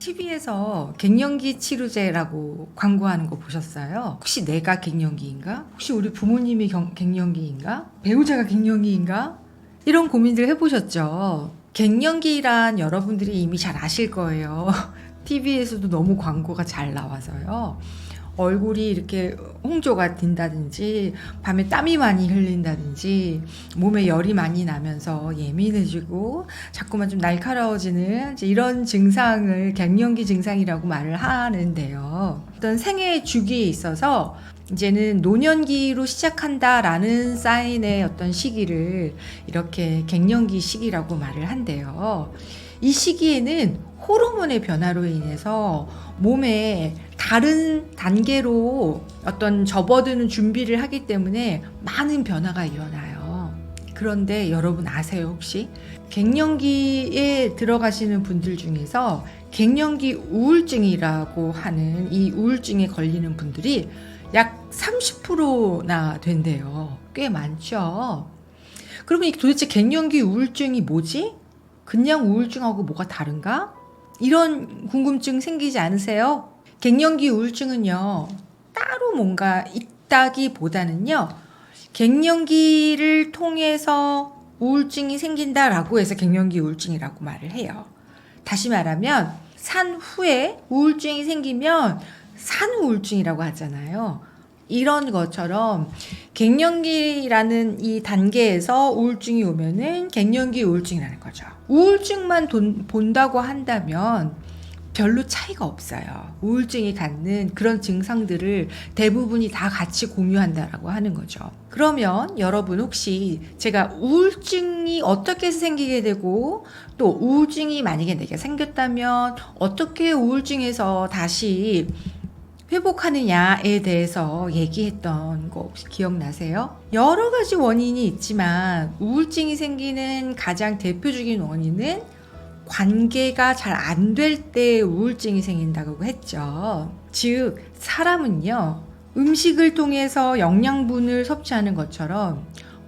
TV에서 갱년기 치료제라고 광고하는 거 보셨어요? 혹시 내가 갱년기인가? 혹시 우리 부모님이 갱년기인가? 배우자가 갱년기인가? 이런 고민들 해보셨죠? 갱년기란 여러분들이 이미 잘 아실 거예요. TV에서도 너무 광고가 잘 나와서요. 얼굴이 이렇게 홍조가 든다든지 밤에 땀이 많이 흘린다든지 몸에 열이 많이 나면서 예민해지고 자꾸만 좀 날카로워지는 이런 증상을 갱년기 증상이라고 말을 하는데요. 어떤 생애 주기에 있어서 이제는 노년기로 시작한다라는 사인의 어떤 시기를 이렇게 갱년기 시기라고 말을 한대요. 이 시기에는 호르몬의 변화로 인해서 몸에 다른 단계로 어떤 접어드는 준비를 하기 때문에 많은 변화가 일어나요. 그런데 여러분 아세요 혹시? 갱년기에 들어가시는 분들 중에서 갱년기 우울증이라고 하는 이 우울증에 걸리는 분들이 약 30%나 된대요. 꽤 많죠. 그러면 도대체 갱년기 우울증이 뭐지? 그냥 우울증하고 뭐가 다른가? 이런 궁금증 생기지 않으세요? 갱년기 우울증은요, 따로 뭔가 있다기보다는요, 갱년기를 통해서 우울증이 생긴다라고 해서 갱년기 우울증이라고 말을 해요. 다시 말하면, 산 후에 우울증이 생기면 산후우울증이라고 하잖아요. 이런 것처럼 갱년기라는 이 단계에서 우울증이 오면은 갱년기 우울증이라는 거죠. 우울증만 본다고 한다면 별로 차이가 없어요. 우울증이 갖는 그런 증상들을 대부분이 다 같이 공유한다라고 하는 거죠. 그러면 여러분 혹시 제가 우울증이 어떻게 생기게 되고 또 우울증이 만약에 내게 생겼다면 어떻게 우울증에서 다시 회복하느냐에 대해서 얘기했던 거 혹시 기억나세요? 여러 가지 원인이 있지만 우울증이 생기는 가장 대표적인 원인은 관계가 잘 안 될 때 우울증이 생긴다고 했죠. 즉, 사람은요, 음식을 통해서 영양분을 섭취하는 것처럼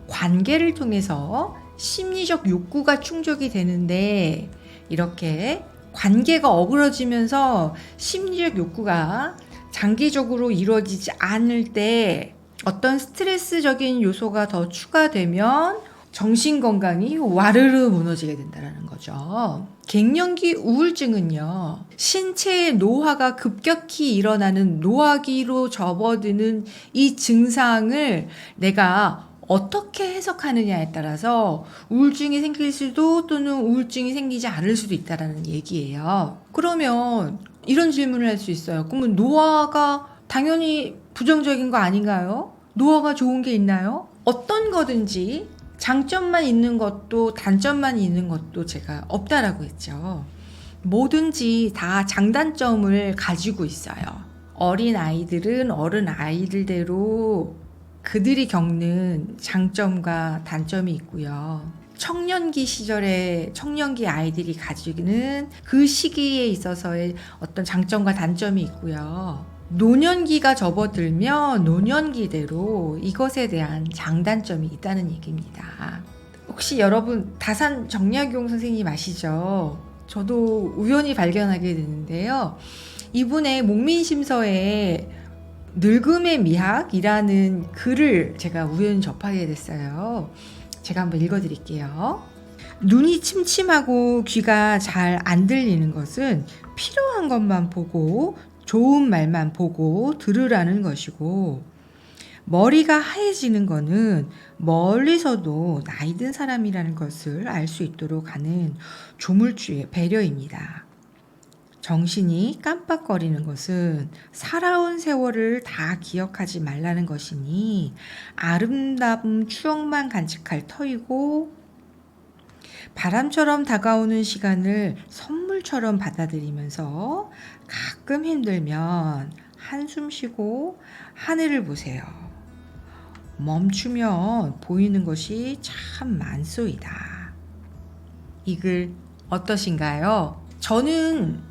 관계를 통해서 심리적 욕구가 충족이 되는데 이렇게 관계가 어그러지면서 심리적 욕구가 장기적으로 이루어지지 않을 때 어떤 스트레스적인 요소가 더 추가되면 정신건강이 와르르 무너지게 된다는 거죠. 갱년기 우울증은요, 신체의 노화가 급격히 일어나는 노화기로 접어드는 이 증상을 내가 어떻게 해석하느냐에 따라서 우울증이 생길 수도 또는 우울증이 생기지 않을 수도 있다는 얘기예요. 그러면 이런 질문을 할 수 있어요. 그러면 노화가 당연히 부정적인 거 아닌가요? 노화가 좋은 게 있나요? 어떤 거든지 장점만 있는 것도 단점만 있는 것도 제가 없다라고 했죠. 뭐든지 다 장단점을 가지고 있어요. 어린 아이들은 어른 아이들대로 그들이 겪는 장점과 단점이 있고요. 청년기 시절에 청년기 아이들이 가지는 그 시기에 있어서의 어떤 장점과 단점이 있고요. 노년기가 접어들면 노년기대로 이것에 대한 장단점이 있다는 얘기입니다. 혹시 여러분 다산 정약용 선생님 아시죠? 저도 우연히 발견하게 되는데요. 이분의 목민심서에 늙음의 미학이라는 글을 제가 우연히 접하게 됐어요. 제가 한번 읽어드릴게요. 눈이 침침하고 귀가 잘 안 들리는 것은 필요한 것만 보고 좋은 말만 보고 들으라는 것이고, 머리가 하얘지는 것은 멀리서도 나이 든 사람이라는 것을 알 수 있도록 하는 조물주의 배려입니다. 정신이 깜빡거리는 것은 살아온 세월을 다 기억하지 말라는 것이니 아름다운 추억만 간직할 터이고, 바람처럼 다가오는 시간을 선물처럼 받아들이면서 가끔 힘들면 한숨 쉬고 하늘을 보세요. 멈추면 보이는 것이 참 많소이다. 이 글 어떠신가요? 저는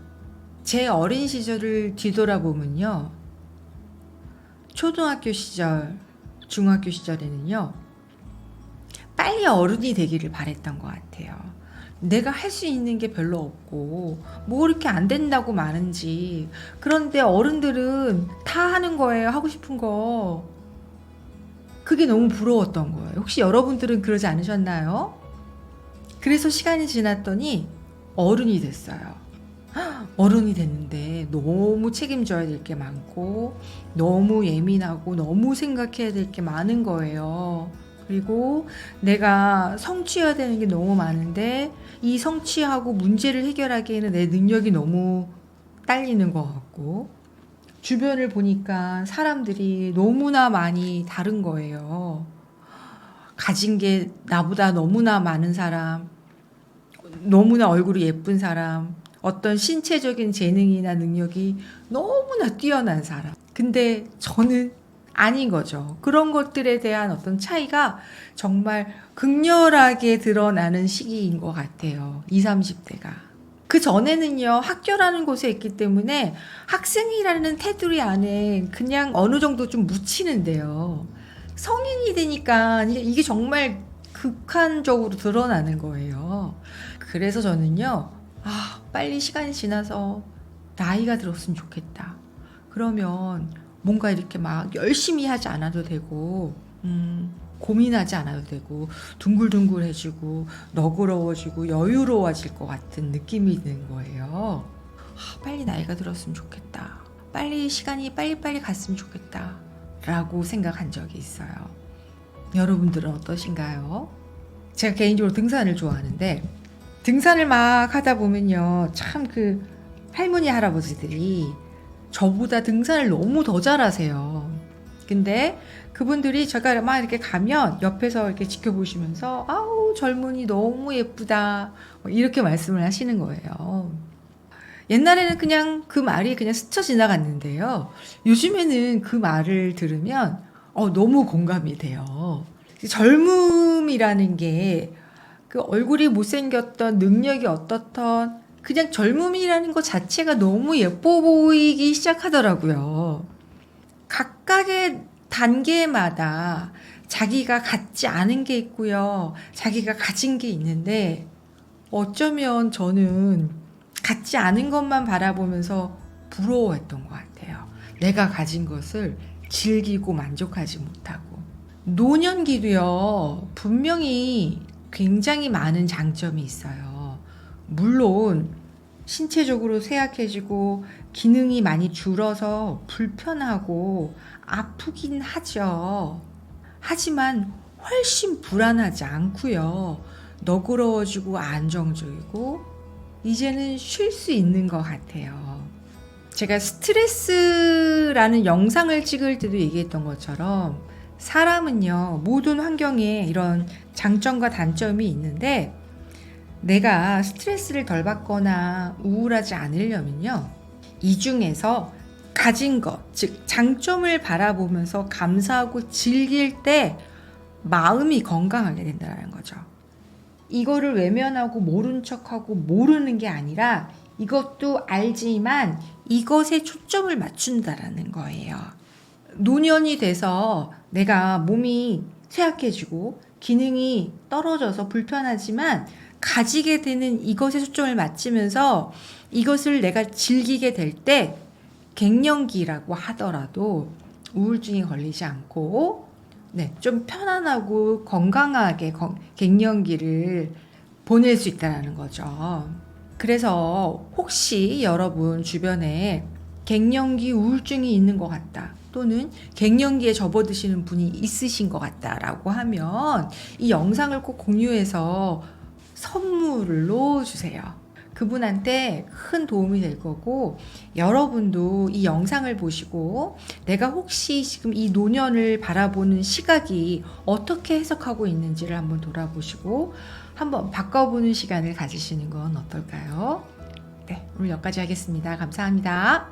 제 어린 시절을 뒤돌아보면요, 초등학교 시절, 중학교 시절에는요, 빨리 어른이 되기를 바랬던 것 같아요. 내가 할 수 있는 게 별로 없고 뭐 이렇게 안 된다고 많은지. 그런데 어른들은 다 하는 거예요. 하고 싶은 거. 그게 너무 부러웠던 거예요. 혹시 여러분들은 그러지 않으셨나요? 그래서 시간이 지났더니 어른이 됐어요. 어른이 됐는데 너무 책임져야 될 게 많고 너무 예민하고 너무 생각해야 될 게 많은 거예요. 그리고 내가 성취해야 되는 게 너무 많은데 이 성취하고 문제를 해결하기에는 내 능력이 너무 딸리는 것 같고 주변을 보니까 사람들이 너무나 많이 다른 거예요. 가진 게 나보다 너무나 많은 사람, 너무나 얼굴이 예쁜 사람, 어떤 신체적인 재능이나 능력이 너무나 뛰어난 사람. 근데 저는 아닌 거죠. 그런 것들에 대한 어떤 차이가 정말 극렬하게 드러나는 시기인 것 같아요. 20, 30대가. 그 전에는요, 학교라는 곳에 있기 때문에 학생이라는 테두리 안에 그냥 어느 정도 좀 묻히는데요. 성인이 되니까 이게 정말 극한적으로 드러나는 거예요. 그래서 저는요, 빨리 시간이 지나서 나이가 들었으면 좋겠다. 그러면 뭔가 이렇게 막 열심히 하지 않아도 되고, 고민하지 않아도 되고, 둥글둥글해지고, 너그러워지고, 여유로워질 것 같은 느낌이 드는 거예요. 빨리 나이가 들었으면 좋겠다. 빨리 시간이 빨리빨리 갔으면 좋겠다. 라고 생각한 적이 있어요. 여러분들은 어떠신가요? 제가 개인적으로 등산을 좋아하는데, 등산을 막 하다 보면요, 참 그 할머니 할아버지들이 저보다 등산을 너무 더 잘하세요. 근데 그분들이 제가 막 이렇게 가면 옆에서 이렇게 지켜보시면서 아우 젊은이 너무 예쁘다 이렇게 말씀을 하시는 거예요. 옛날에는 그냥 그 말이 그냥 스쳐 지나갔는데요. 요즘에는 그 말을 들으면 너무 공감이 돼요. 젊음이라는 게 그 얼굴이 못생겼던 능력이 어떻던 그냥 젊음이라는 것 자체가 너무 예뻐 보이기 시작하더라고요. 각각의 단계마다 자기가 갖지 않은 게 있고요. 자기가 가진 게 있는데 어쩌면 저는 갖지 않은 것만 바라보면서 부러워했던 것 같아요. 내가 가진 것을 즐기고 만족하지 못하고. 노년기도요, 분명히 굉장히 많은 장점이 있어요. 물론 신체적으로 쇠약해지고 기능이 많이 줄어서 불편하고 아프긴 하죠. 하지만 훨씬 불안하지 않고요. 너그러워지고 안정적이고 이제는 쉴 수 있는 것 같아요. 제가 스트레스라는 영상을 찍을 때도 얘기했던 것처럼 사람은요, 모든 환경에 이런 장점과 단점이 있는데 내가 스트레스를 덜 받거나 우울하지 않으려면요, 이 중에서 가진 것, 즉 장점을 바라보면서 감사하고 즐길 때 마음이 건강하게 된다는 거죠. 이거를 외면하고 모른 척하고 모르는 게 아니라 이것도 알지만 이것에 초점을 맞춘다라는 거예요. 노년이 돼서 내가 몸이 쇠약해지고 기능이 떨어져서 불편하지만 가지게 되는 이것에 초점을 맞추면서 이것을 내가 즐기게 될 때 갱년기라고 하더라도 우울증이 걸리지 않고 좀 편안하고 건강하게 갱년기를 보낼 수 있다는 거죠. 그래서 혹시 여러분 주변에 갱년기 우울증이 있는 것 같다, 또는 갱년기에 접어드시는 분이 있으신 것 같다라고 하면 이 영상을 꼭 공유해서 선물로 주세요. 그분한테 큰 도움이 될 거고, 여러분도 이 영상을 보시고 내가 혹시 지금 이 노년을 바라보는 시각이 어떻게 해석하고 있는지를 한번 돌아보시고 한번 바꿔보는 시간을 가지시는 건 어떨까요? 네, 오늘 여기까지 하겠습니다. 감사합니다.